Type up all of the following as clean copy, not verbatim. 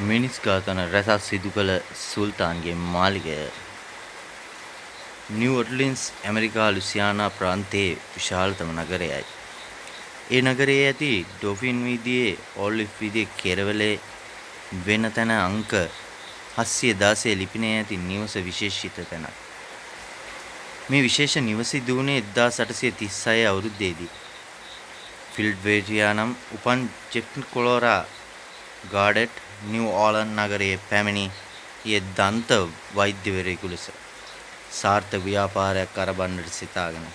මිනිස් ඝාතන රැසක් සිදු කළ සුල්තාන්ගේ මාලිගය නිව් ඔර්ලින්ස් ඇමරිකා ලුසියානා ප්‍රාන්තයේ විශාලතම නගරයයි. ඒ නගරයේ ඇති ඩොෆින් වීදියේ ඕලිව් වීදියේ කෙරවලේ වෙන තැන අංක 716 ලිපිනයේ ඇති නිවස විශේෂිත තැනක්. මේ විශේෂ නිවස ඉදි වුණේ 1836 අවුරුද්දේදී. ෆිල්ඩ්වෙල්වියා නම් උපන් ජෙෆ්රි කොලොරා ගාඩට් නිව් ඕලන්ඩ් නගරයේ පැමිණි ඊයේ දන්ත වෛද්‍යවරයෙකු ලෙස සාර්ථක ව්‍යාපාරයක් ආරම්භන්නට සිතාගෙන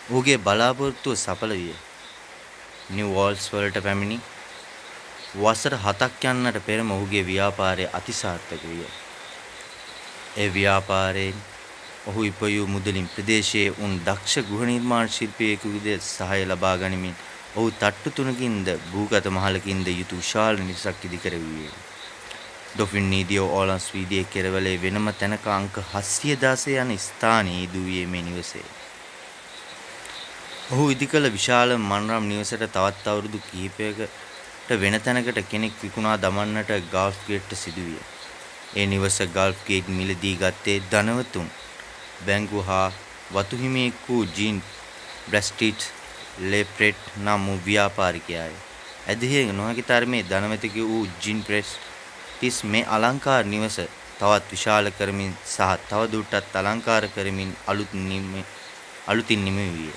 ඔහුගේ බලාපොරොත්තුව සඵල විය. නිව් ඕල්ස් වලට පැමිණි වසර 7ක් යන්නට පෙරම ඔහුගේ ව්‍යාපාරය අතිසාර්ථක විය. ඒ ව්‍යාපාරයෙන් ඔහු ඉපයූ මුදලින් ප්‍රදේශයේ උන් දක්ෂ ගෘහ නිර්මාණ ශිල්පියෙකුගේ සහාය ලබා ගනිමින් ඔහු තට්ටු තුනකින්ද භූගත මහලකින්ද යුතු විශාල නිවසක් ඉදි කරවුවේ. ඩොෆින් නීදියෝ ඕලන්ස් වීදියේ කෙරවලේ වෙනම තැනක අංක 716 යන ස්ථානයේ ඉදුවේ මේ නිවසේ. ඔහු ඉදි කළ විශාල මන්රම් නිවසට තවත් අවුරුදු කිහිපයකට වෙන තැනකට කෙනෙක් විකුණා දමන්නට ගල්ෆ් ගේට්ට සිදුවිය. ඒ නිවස ගල්ෆ් ගේට් මිලදී ගත්තේ ධනවතුන් බැංකුව හා වතු හිමියෙක් වූ ජීන් බ්‍රැස්ටිට් ලේප්‍රෙට් නම් වූ ව්‍යාපාරිකයාය. ඇදහිය නොහැකි තරමේ ධනවතෙකු වූ ජීන් බ්‍රැස්ටිට් මේ අලංකාර නිවස තවත් විශාල කරමින් සහ තවදුරටත් අලංකාර කරමින් අලුතින් නිමවුවේ.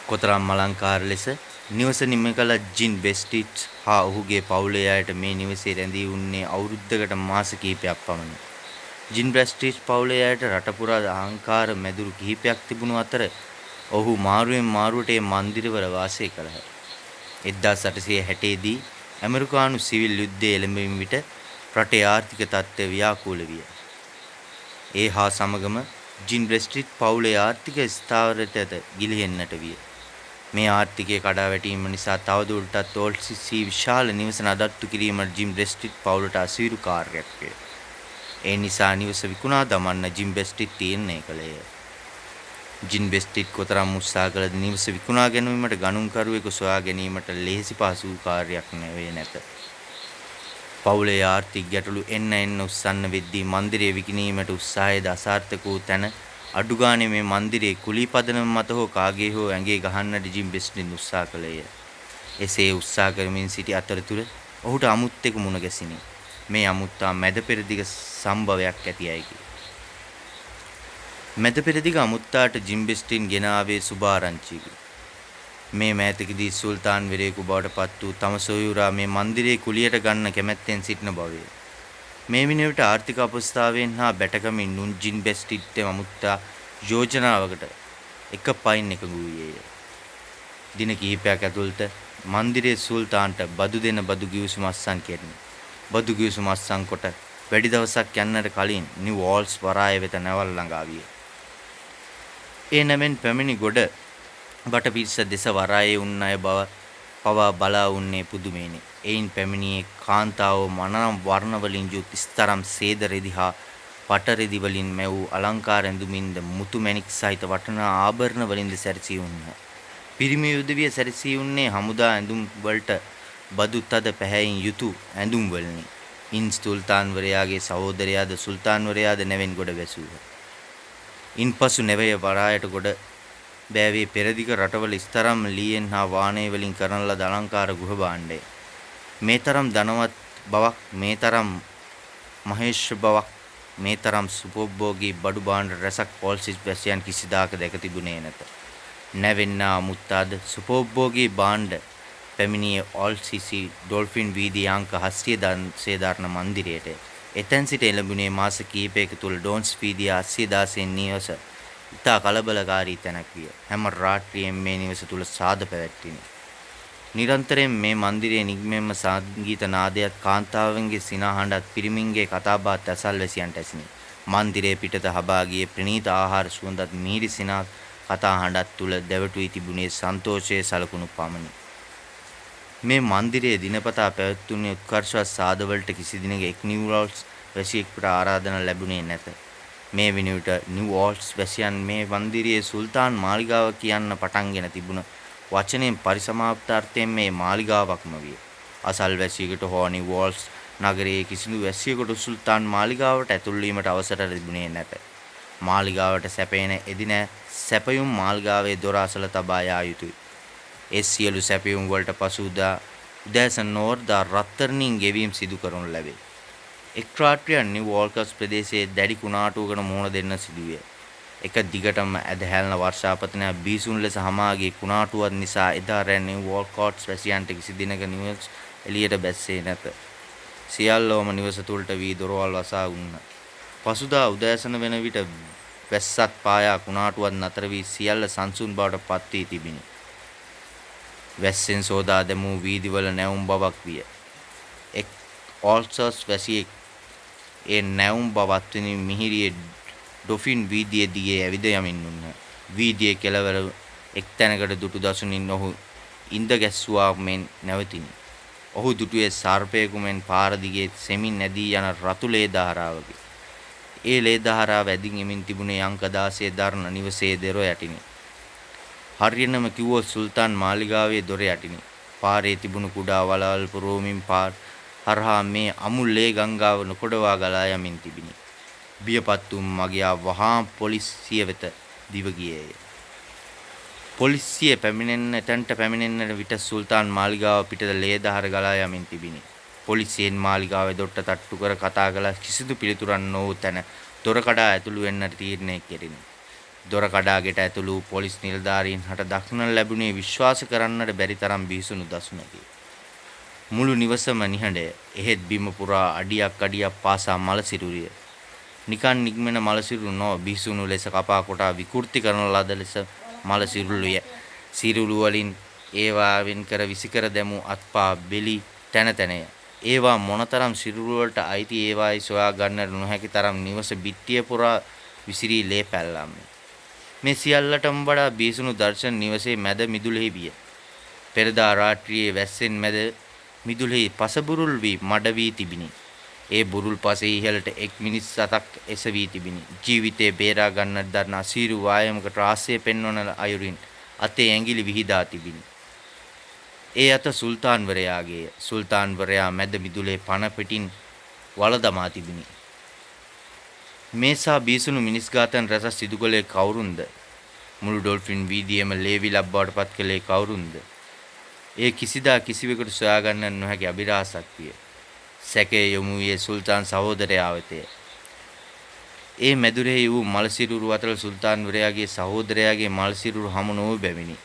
කොතරම් අලංකාර ලෙස නිවස නිම කළ ජීන් බ්‍රැස්ටිට් හා ඔහුගේ පවුලේ අයට මේ නිවසේ රැඳී උන්නේ අවුරුද්දකට මාස කිහිපයක් පමණි. ජීන් බ්‍රැස්ටිට් පවුලේ අයට රට පුරා අහංකාර මැදුරු කිහිපයක් තිබුණු අතර ඔහු මාරුවෙන් මාරුවට ඒ මන්දිරවල වාසය කළහ. 1860 දී ඇමරිකානු සිවිල් යුද්ධය එළඹෙන විට රටේ ආර්ථික තත්ත්වය ව්‍යාකූල විය. ඒ හා සමගම ජීන් බ්‍රැස්ටිට් පවුලේ ආර්ථික ස්ථාවරයට ගිලිහෙන්නට විය. මේ ආර්ථිකය කඩා වැටීම නිසා තවදුරටත් ඕල්සිසි විශාල නිවස නඩත්තු කිරීමට ජීන් බ්‍රැස්ටිට් පවුලට අසීරු කාර්යයක් විය. ඒ නිසා නිවස විකුණා දමන්න ජීන් බ්‍රැස්ටිට් තීරණය කළේය. ජීන් බ්‍රැස්ටිට් කොතරම් උත්සාහ කළද නිවස විකුණා ගැනීමට ගණුම්කරුවෙකු සොයා ගැනීමට ලෙහෙසි පහසු කාර්යයක් නැත. පවුලේ ආර්ථික ගැටලු එන්න උස්සන්න වෙද්දී මන්දිරය විකිණීමට උත්සාහයද අසාර්ථක වූ තැන අඩු ගානේ මේ මන්දිරයේ කුලී පදනම මත හෝ කාගේ හෝ ඇඟේ ගහන්නට ජීන් බ්‍රැස්ටිට් උත්සාහ කළේය. එසේ උත්සාහ කරමින් සිටි අතරතුර ඔහුට අමුත්තෙකු මුණ ගැසිණි. මේ අමුත්තා මැද පෙරදිග සම්භවයක් ඇති අයකි. මැද පෙරදිග අමුත්තාට ජීන් බ්‍රැස්ටිට් ගෙන ආවේ සුභාරංචියකි. මේ මෑතකදී සුල්තාන්වරයෙකු බවට පත් වූ තම සොයුරා මේ මන්දිරයේ කුලියට ගන්න කැමැත්තෙන් සිටින බවය. මේ විනයට ආර්ථික අපස්ථාවෙන් හා බැටකමින් නුන් ජීන් බ්‍රැස්ටිට් අමුත්තා යෝජනාවකට එක පයින් එකඟ වූයේය. දින කිහිපයක් ඇතුළත මන්දිරයේ සුල්තාන්ට බදු දෙන බදු ගිවිසුම අත්සන් කෙරිණි. බදු ගිවිසුම අත්සන් කොට වැඩි දවසක් යන්නට කලින් නිව් ඕල්ස් වරාය වෙත නැවල් ළඟා විය. ඒ නැමෙන් පැමිණි ගොඩ බටපිස්ස දෙස වරායේ උන් අය බව පවා බලා උන්නේ පුදුමේනි. එයින් පැමිණියේ කාන්තාව මනරම් වර්ණ වලින් යුත් ස්තරම් සේද රෙදි හා පට රෙදි වලින් මැවූ අලංකාර ඇඳුමින්ද මුතු මැණික් සහිත වටිනා ආභරණ වලින්ද සැරසී උන්හ. පිරිමි උදවිය සැරසී උන්නේ හමුදා ඇඳුම් වලට බදු තද පැහැයෙන් යුතු ඇඳුම් වලිනි. ඉන් සුල්තාන්වරයාගේ සහෝදරයාද සුල්තාන්වරයාද නැවෙන් ගොඩ වැසූහ. ඉන්පසු නැවය වරායට ගොඩ බෑවේ පෙරදිග රටවල ස්තරම් ලීයෙන් හා වාණය වලින් කරන ලද අලංකාර ගෘහ භාණ්ඩය. මේ තරම් ධනවත් බවක්, මේ තරම් මහේෂ්ඨ බවක්, මේ තරම් සුපෝභෝගී බඩු භාණ්ඩ රසක් ඕල්සිස් වැසියන් කිසිදාක දැක තිබුණේ නැත. නැවෙන්නා අමුත්තාද සුපෝභෝගී භාණ්ඩ පැමිණියේ ඕල්සිසි ඩොල්ෆින් වීදියේ අංක 716 දරන මන්දිරයට. එතෙන් සිට එළඹුණේ මාස කිහිපයක තුල ඩෝන්ස් වීදියේ 816 නිවස ඉතා කලබලකාරී තැනක් විය. හැම රාත්‍රියෙම මේ නිවස තුල සාද පැවැත්විණි. නිරන්තරයෙන් මේ මන්දිරයේ නිග්මෙන්ම සංගීත නාදයත් කාන්තාවන්ගේ සිනහඬත් පිරිමින්ගේ කතාබහත් ඇසල්වැසියන්ට ඇසිණි. මන්දිරයේ පිටත හබා ගියේ ප්‍රණීත ආහාර සුවඳත් මිහිරි සිනහ කතා හඬත් තුල දැවටුයි තිබුණේ සන්තෝෂයේ සලකුණු පමණි. මේ මන්දිරයේ දිනපතා පැවැත්වුණේ උත්කර්ෂවත් සාදවලට කිසි දිනක එක් නිව් ඕල්ස් වැසියෙකුට ආරාධනා ලැබුණේ නැත. මේ විනුවට නිව් ඕල්ස් වැසියන් මේ මන්දිරයේ සුල්තාන් මාලිගාව කියන්න පටන්ගෙන තිබුණ වචනයෙන් පරිසමාප්ත අර්ථයෙන් මේ මාලිගාවක්ම විය. අසල්වැසියෙකුට හෝනි වෝල්ස් නගරයේ කිසිදු වැසියෙකුට සුල්තාන් මාලිගාවට ඇතුල් වීමට අවසර ලැබුණේ නැත. මාලිගාවට සැපෙන එදින සැපයුම් මාලිගාවේ දොර අසල තබා යා යුතුය. ඒ සියලු සැපයුම් වලට පසුදා උදෑසන නෝර්දා රත්තරණින් ගෙවීම් සිදු කරනු ලැබේ. එක් රාත්‍රියක් නිව් වෝල්කර්ස් ප්‍රදේශයේ දැඩි කුණාටුවකට මුහුණ දෙන්න සිදුවිය. එක දිගටම ඇදහැල්න වර්ෂාපතනය බීසුන් ලෙස හමාගේ කුණාටුවත් නිසා එදා රැ නිව් වෝල්කර්ස් වැසියන්ට කිසි දිනක නිවස් එළියට බැස්සේ නැත. සියල්ලෝම නිවස තුළට වී දොරවල් වසා උන්න. පසුදා උදෑසන වෙන විට වැස්සත් පායා කුණාටුවත් නතර වී සියල්ල සංසුන් බවට පත් වී තිබිණි. වැස්සෙන් සෝදා දැමූ වීදිවල නැවුම් බවක් විය. එක් ඕල්සර්ස් වැසියෙක් ඒ නැවුම් බවත් වෙන මිහිරියේ ඩොෆින් වීදියේ දිගේ ඇවිද යමින් උන්හ. වීදියේ කෙළවර එක් තැනකට දුටු දසුනින් ඔහු ඉන්ද ගැස්සුවා මෙන් නැවතිනි. ඔහු දුටුවේ සර්පයෙකු මෙන් පාර දිගේ සෙමින් නැදී යන රතු ලේ ධාරාවකි. ඒ ලේ ධාරාව ඇදින් එමින් තිබුණේ අංක 16 දරණ නිවසේ දොර යටිනි. හරියනම කිව්වොත් සුල්තාන් මාලිගාවේ දොර යටිනි. පාරේ තිබුණු කුඩා වලවල් පුරෝමින් පාර හරහා මේ අමුල් ලේ ගංගාව නොකොඩවා ගලා යමින් තිබිනි. බියපත් වූ මගියා වහා පොලිසිය වෙත දිව ගියේය. පොලිසිය පැමිණෙන්නට විට සුල්තාන් මාලිගාව පිටත ලේ දහර ගලා යමින් තිබිනි. පොලිසියෙන් මාලිගාවේ දොට්ට තට්ටු කර කතා කළ කිසිදු පිළිතුරක් නොවූ තැන දොර කඩා ඇතුළු වෙන්නට තීරණය කෙරිණි. දොර කඩාගෙට ඇතුළු පොලිස් නිලධාරීන් හට දක්නට ලැබුණේ විශ්වාස කරන්නට බැරි තරම් බිහිසුණු දසුනකි. මුළු නිවසම නිහඬය. එහෙත් බිම පුරා අඩියක් පාසා මල සිරුරිය. නිකන් නික්මෙන මල සිරුරු නො බිහිසුණු ලෙස කපා කොටා විකෘති කරන ලද ලෙස මල සිරුරුය. සිරුරු වලින් ඒවා වෙන් කර විසිකර දැමූ අත්පා බෙලි තැන තැනය. ඒවා මොනතරම් සිරුරු වලට අයිති ඒවායි සොයා ගන්නට නොහැකි තරම් නිවස බිත්තිය පුරා විසිරී ලේ පැල්ලම්මි. මේ සියල්ලටම වඩා බිහිසුණු දර්ශන නිවසේ මැද මිදුලෙහි විය. පෙරදා රාත්‍රියේ වැස්සෙන් මැද මිදුලෙහි පසබුරුල් වී මඩ වී තිබිනි. ඒ බුරුල් පසේ ඉහළට එක් මිනිස් සතක් එසවී තිබිනි. ජීවිතේ බේරා ගන්නට දරන අසීරු වායමකට ආසය පෙන්වන අයුරින් අතේ ඇඟිලි විහිදා තිබිනි. ඒ අත සුල්තාන්වරයාගේය. සුල්තාන්වරයා මැද මිදුලේ පණ පිටින් වල දමා තිබිනි. මේසා බීසුණු මිනිස් ඝාතන රැසක් සිදු කළේ කවුරුන්ද? මුළු ඩොල්ෆින් වීදියේම ලේවිලක් බවට පත් කළේ කවුරුන්ද? ඒ කිසිදා කිසිවෙකුට සොයා ගන්නට නොහැකි අභිරහසක් විය. සැකේ යොමු වූයේ සුල්තාන් සහෝදරයා වෙතය. ඒ මැදුරෙහි වූ මල්සිරුරු අතර සුල්තාන්වරයාගේ සහෝදරයාගේ මල්සිරුරු හමු නොවූ බැවිනි.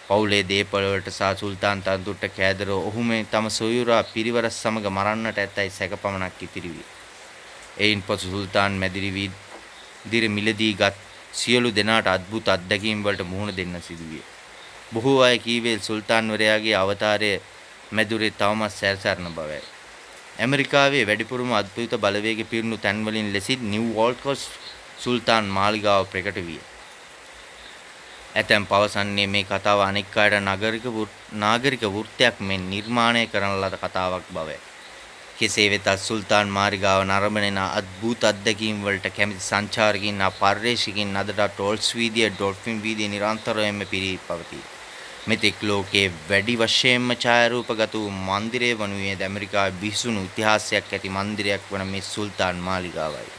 පවුලේ දේපළ වලට සහ සුල්තාන් තනතුරට කෑදර ඔහු මේ තම සොයුරා පිරිවරස් සමග මරන්නට ඇතැයි සැකපමණක් ඉතිරි විය. එයින් පසු සුල්තාන් මැදිරි වී දිර මිලදීගත් සියලු දෙනාට අద్භූත අත්දැකීම් වලට මුහුණ දෙන්න සිදුවිය. බොහෝ අය කීවේ සුල්තාන්වරයාගේ අවතාරය මැදුරේ තවමත් සැරසරන බවයි. ඇමරිකාවේ වැඩිපුරම අද්භූත බලවේග පිරුණු තැන්වලින් ලෙසින් නිව් වෝල්කර්ස් සුල්තාන් මාලිගාව ප්‍රකට විය. ඇතැම් පවසන්නේ මේ කතාව අනෙක් අයට නාගරික වෘත්තයක් මෙන් නිර්මාණය කරන ලද කතාවක් බවයි. කෙසේ වෙතත් සුල්තාන් මාලිගාව නරඹන අද්භූත අත්දැකීම් වලට කැමති සංචාරකින් හා පර්යේෂකින් අදට ටෝල්ස් වීදිය ඩොල්ෆින් වීදිය නිරන්තරයෙන්ම පිරී පවතී. මෙතෙක් ලෝකයේ වැඩි වශයෙන්ම ඡායාරූපගත වූ මන්දිරය වනුයේ ඇමරිකාවේ බිහිසුණු ඉතිහාසයක් ඇති මන්දිරයක් වන මේ සුල්තාන් මාලිගාවයි.